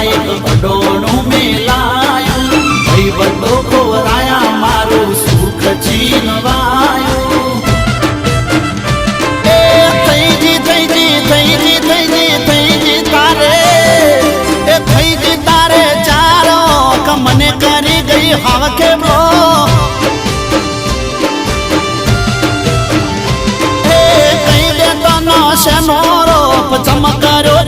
એક અડોણું મેલાયું ભાઈ બંધો ખોરાયા મારું સુખ છીનવાયું એ થઈજી તારે એ થઈજી તારે ચારો કે મને કરી ગઈ હાવ કેમલો એ કઈ દેતો નો શેનો રોપ ચમકાર્યો